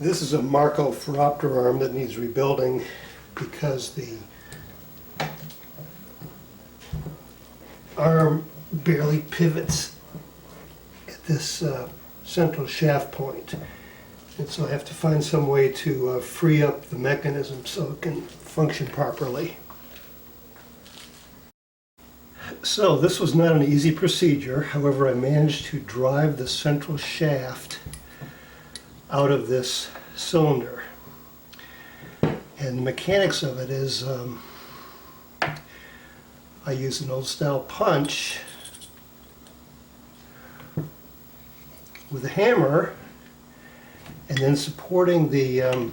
This is a Marco Phoroptor arm that needs rebuilding because the arm barely pivots at this central shaft point. And so I have to find some way to free up the mechanism so it can function properly. So this was not an easy procedure. However, I managed to drive the central shaft out of this cylinder. And the mechanics of it is I use an old style punch with a hammer, and then supporting the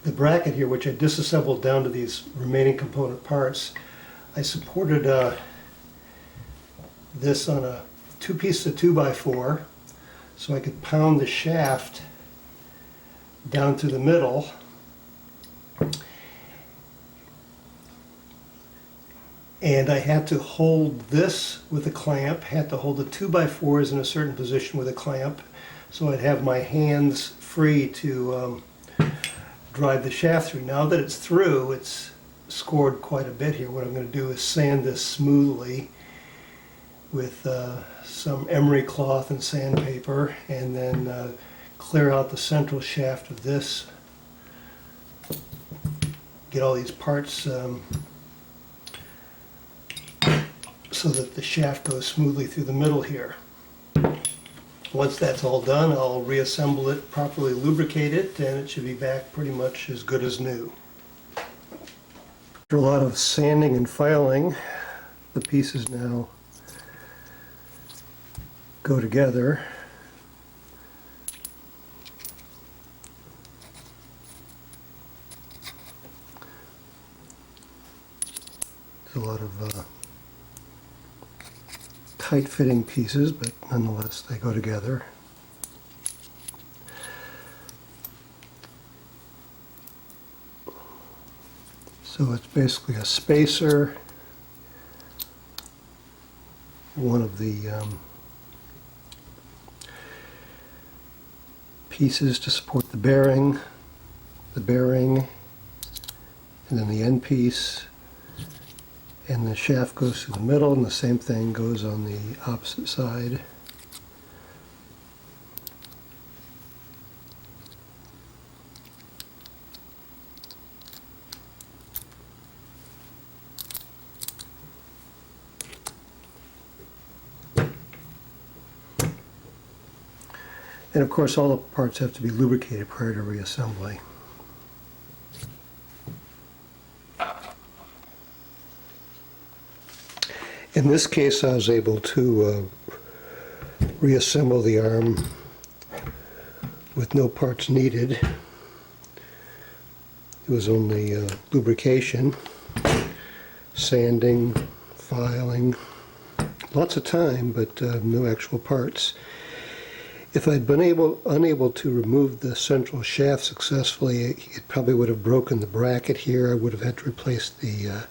bracket here, which I disassembled down to these remaining component parts. I supported this on a two-piece of 2x4 so I could pound the shaft down through the middle. And I had to hold this with a clamp, had to hold the 2x4s in a certain position with a clamp, so I'd have my hands free to drive the shaft through. Now that it's through, it's scored quite a bit here. What I'm going to do is sand this smoothly with some emery cloth and sandpaper, and then clear out the central shaft of this, get all these parts so that the shaft goes smoothly through the middle here. Once that's all done, I'll reassemble it, properly lubricate it, and it should be back pretty much as good as new. After a lot of sanding and filing, the pieces now go together. There's a lot of tight-fitting pieces, but nonetheless they go together. So it's basically a spacer, one of the pieces to support the bearing, and then the end piece, and the shaft goes through the middle, and the same thing goes on the opposite side. And of course, all the parts have to be lubricated prior to reassembly. In this case, I was able to reassemble the arm with no parts needed. It was only lubrication, sanding, filing, lots of time, but no actual parts. If I'd been unable to remove the central shaft successfully, it probably would have broken the bracket here. I would have had to replace the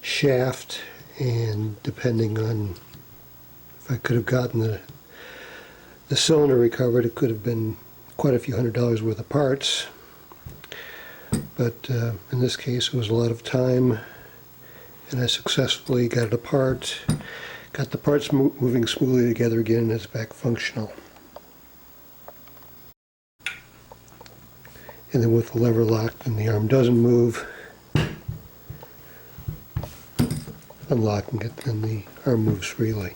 shaft, and depending on if I could have gotten the cylinder recovered, it could have been quite a few $100s worth of parts. But in this case, it was a lot of time, and I successfully got it apart, got the parts moving smoothly together again, and it's back functional. And then with the lever locked and the arm doesn't move, unlocking it, then the arm moves freely.